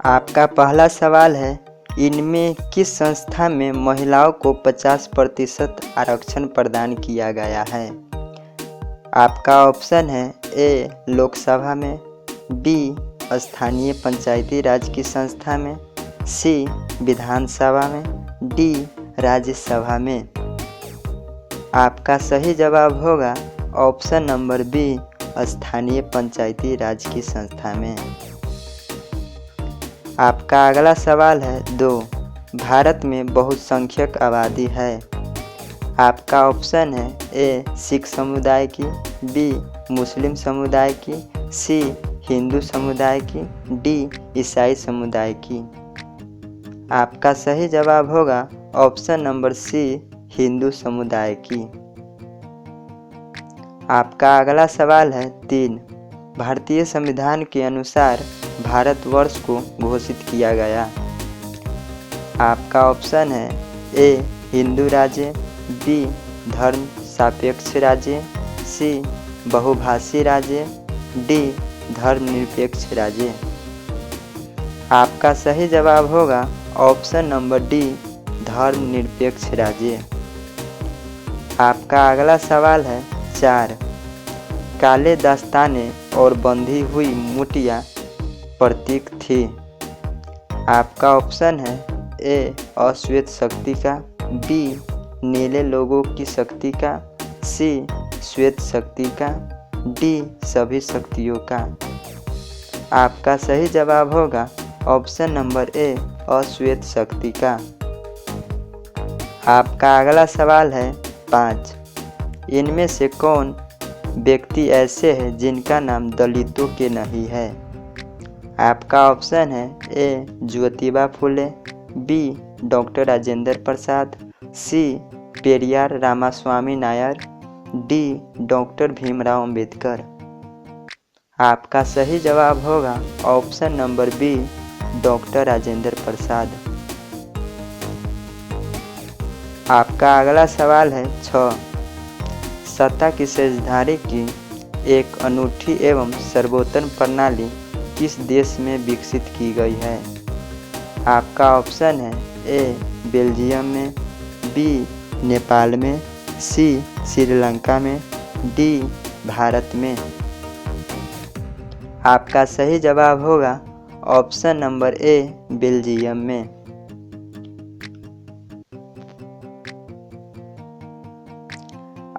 आपका पहला सवाल है, इनमें किस संस्था में महिलाओं को 50% आरक्षण प्रदान किया गया है। आपका ऑप्शन है ए लोकसभा में, बी स्थानीय पंचायती राज की संस्था में, सी विधानसभा में, डी राज्यसभा में। आपका सही जवाब होगा ऑप्शन नंबर बी स्थानीय पंचायती राज की संस्था में। आपका अगला सवाल है 2, भारत में बहुसंख्यक आबादी है। आपका ऑप्शन है ए सिख समुदाय की, बी मुस्लिम समुदाय की, सी हिंदू समुदाय की, डी ईसाई समुदाय की। आपका सही जवाब होगा ऑप्शन नंबर सी हिंदू समुदाय की। आपका अगला सवाल है 3, भारतीय संविधान के अनुसार भारतवर्ष को घोषित किया गया। आपका ऑप्शन है ए हिंदू राज्य, बी धर्म सापेक्ष राज्य, सी बहुभाषी राज्य, डी धर्मनिरपेक्ष राज्य। आपका सही जवाब होगा ऑप्शन नंबर डी धर्मनिरपेक्ष राज्य। आपका अगला सवाल है 4, काले दस्ताने और बंधी हुई मुठिया प्रतीक थी। आपका ऑप्शन है ए अश्वेत शक्ति का, बी नीले लोगों की शक्ति का, सी श्वेत शक्ति का, डी सभी शक्तियों का। आपका सही जवाब होगा ऑप्शन नंबर ए अश्वेत शक्ति का। आपका अगला सवाल है 5, इनमें से कौन व्यक्ति ऐसे हैं जिनका नाम दलितों के नहीं है। आपका ऑप्शन है A Jyotiba Phule, B doctor Rajendra Prasad, C Periyar Ramaswamy Nayar, D doctor Bhimrao Ambedkar. आपका सही जवाब होगा option number B doctor Rajendra Prasad. आपका अगला सवाल है 6, सत्ता की सेजधारी की एक अनूठी एवं सर्वोत्तम प्रणाली किस देश में विकसित की गई है। आपका ऑप्शन है ए बेल्जियम में, बी नेपाल में, सी श्रीलंका में, डी भारत में। आपका सही जवाब होगा ऑप्शन नंबर ए बेल्जियम में।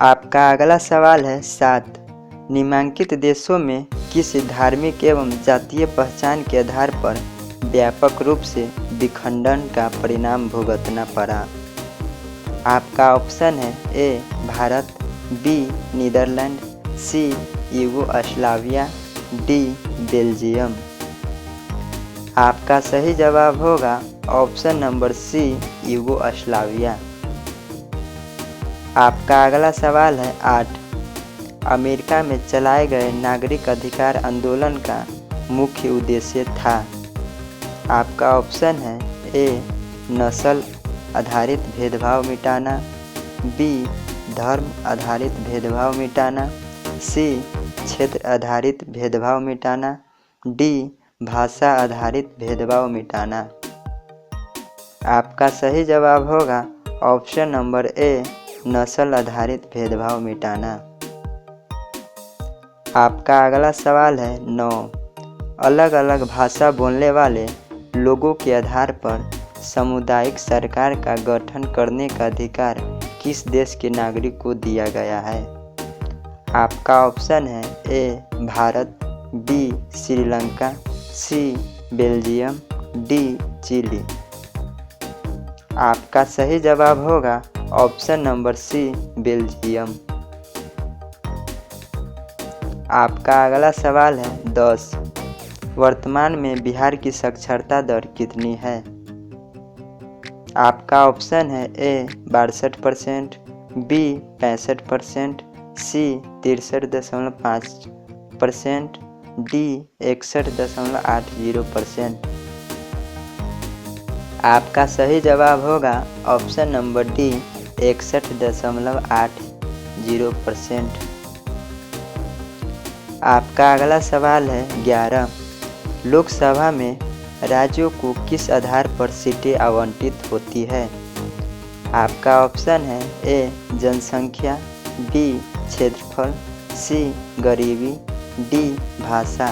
आपका अगला सवाल है 7, निम्नलिखित देशों में किस धार्मिक एवं जातीय पहचान के आधार पर व्यापक रूप से विखंडन का परिणाम भुगतना पड़ा। आपका ऑप्शन है ए भारत, बी नीदरलैंड, सी यूगोस्लाविया, डी बेल्जियम। आपका सही जवाब होगा ऑप्शन नंबर सी यूगोस्लाविया। आपका अगला सवाल है 8, अमेरिका में चलाए गए नागरिक अधिकार आंदोलन का मुख्य उद्देश्य था। आपका ऑप्शन है ए नस्ल आधारित भेदभाव मिटाना, बी धर्म आधारित भेदभाव मिटाना, सी क्षेत्र आधारित भेदभाव मिटाना, डी भाषा आधारित भेदभाव मिटाना। आपका सही जवाब होगा ऑप्शन नंबर ए नस्ल आधारित भेदभाव मिटाना। आपका अगला सवाल है 9, अलग अलग भाषा बोलने वाले लोगों के आधार पर सामुदायिक सरकार का गठन करने का अधिकार किस देश के नागरिक को दिया गया है। आपका ऑप्शन है ए भारत, बी श्रीलंका, सी बेल्जियम, डी चिली। आपका सही जवाब होगा ऑप्शन नंबर सी बेल्जियम। आपका अगला सवाल है 10, वर्तमान में बिहार की साक्षरता दर कितनी है। आपका ऑप्शन है ए 62%, बी 65%, सी 63.5%, डी 61.80%। आपका सही जवाब होगा ऑप्शन नंबर डी 61.80%। आपका अगला सवाल है 11, लोकसभा में राज्यों को किस आधार पर सीटें आवंटित होती है? आपका ऑप्शन है ए जनसंख्या, बी क्षेत्रफल, सी गरीबी, डी भाषा।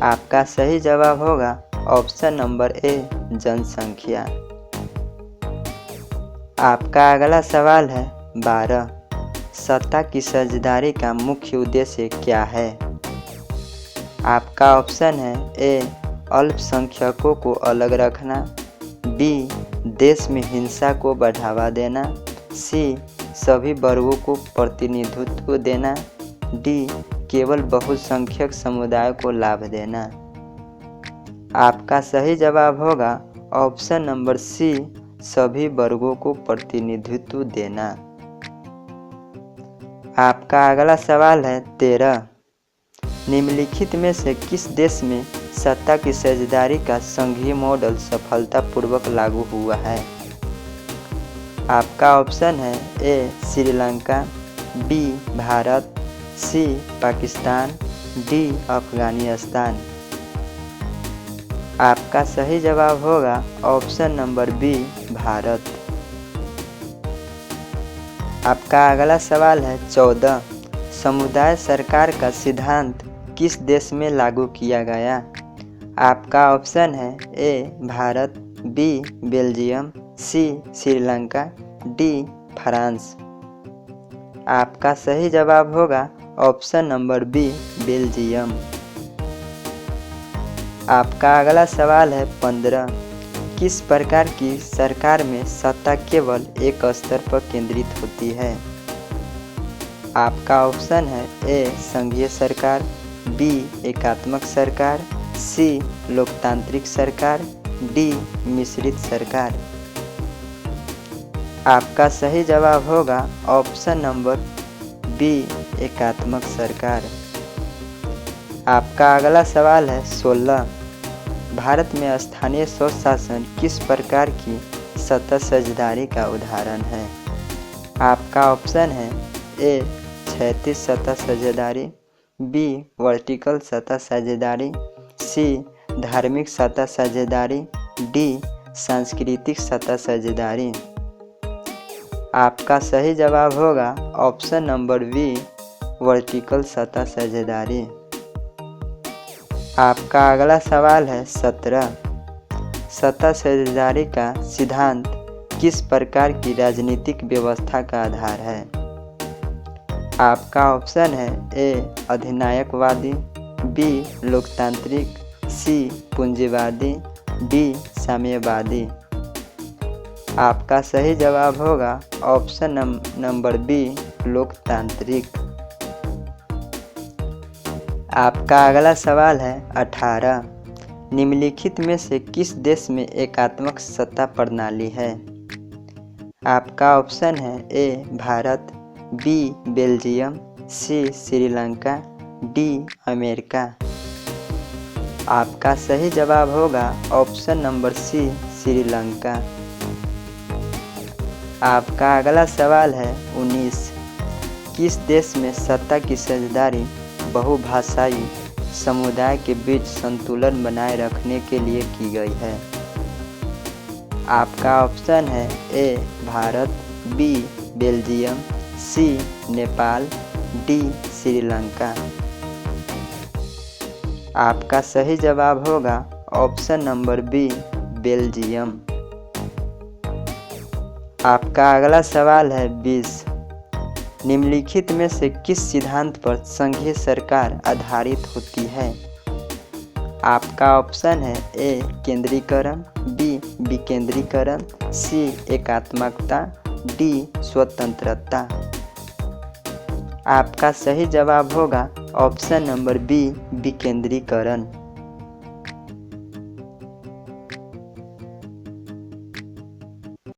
आपका सही जवाब होगा ऑप्शन नंबर ए जनसंख्या। आपका अगला सवाल है 12। सत्ता की साझेदारी का मुख्य उद्देश्य क्या है? आपका ऑप्शन है ए अल्पसंख्यकों को अलग रखना, बी देश में हिंसा को बढ़ावा देना, सी सभी वर्गों को प्रतिनिधित्व देना, डी केवल बहुसंख्यक समुदाय को लाभ देना। आपका सही जवाब होगा ऑप्शन नंबर सी सभी वर्गों को प्रतिनिधित्व देना। आपका अगला सवाल है 13। निम्नलिखित में से किस देश में सत्ता की साझेदारी का संघीय मॉडल सफलतापूर्वक लागू हुआ है? आपका ऑप्शन है ए श्रीलंका, बी भारत, सी पाकिस्तान, डी अफगानिस्तान। आपका सही जवाब होगा ऑप्शन नंबर बी भारत। आपका अगला सवाल है 14। समुदाय सरकार का सिद्धांत किस देश में लागू किया गया? आपका ऑप्शन है ए भारत, बी बेल्जियम, सी श्रीलंका, डी फ्रांस। आपका सही जवाब होगा ऑप्शन नंबर बी बेल्जियम। आपका अगला सवाल है 15। किस प्रकार की सरकार में सत्ता केवल एक स्तर पर केंद्रित होती है? आपका ऑप्शन है ए संघीय सरकार, बी एकात्मक सरकार, सी लोकतांत्रिक सरकार, डी मिश्रित सरकार। आपका सही जवाब होगा ऑप्शन नंबर बी एकात्मक सरकार। आपका अगला सवाल है 16। भारत में स्थानीय स्वशासन किस प्रकार की सत्ता साझेदारी का उदाहरण है? आपका ऑप्शन है ए क्षैतिज सत्ता साझेदारी, बी वर्टिकल सत्ता साझेदारी, सी धार्मिक सत्ता साझेदारी, डी सांस्कृतिक सत्ता साझेदारी। आपका सही जवाब होगा ऑप्शन नंबर बी वर्टिकल सत्ता साझेदारी। आपका अगला सवाल है 17। सत्ता साझेदारी का सिद्धांत किस प्रकार की राजनीतिक व्यवस्था का आधार है? आपका ऑप्शन है ए अधिनायकवादी, बी लोकतांत्रिक, सी पूंजीवादी, डी साम्यवादी। आपका सही जवाब होगा ऑप्शन नंबर बी लोकतांत्रिक। आपका अगला सवाल है 18। निम्नलिखित में से किस देश में एकात्मक सत्ता प्रणाली है? आपका ऑप्शन है ए भारत, बी बेल्जियम, सी श्रीलंका, डी अमेरिका। आपका सही जवाब होगा ऑप्शन नंबर सी श्रीलंका। आपका अगला सवाल है 19। किस देश में सत्ता की साझेदारी बहुभाषाई समुदाय के बीच संतुलन बनाए रखने के लिए की गई है? आपका ऑप्शन है ए भारत, बी बेल्जियम, सी नेपाल, डी श्रीलंका। आपका सही जवाब होगा ऑप्शन नंबर बी बेल्जियम। आपका अगला सवाल है 20। निम्नलिखित में से किस सिद्धांत पर संघीय सरकार आधारित होती है? आपका ऑप्शन है ए केंद्रीकरण, बी विकेंद्रीकरण, सी एकात्मकता, डी स्वतंत्रता। आपका सही जवाब होगा ऑप्शन नंबर बी विकेंद्रीकरण।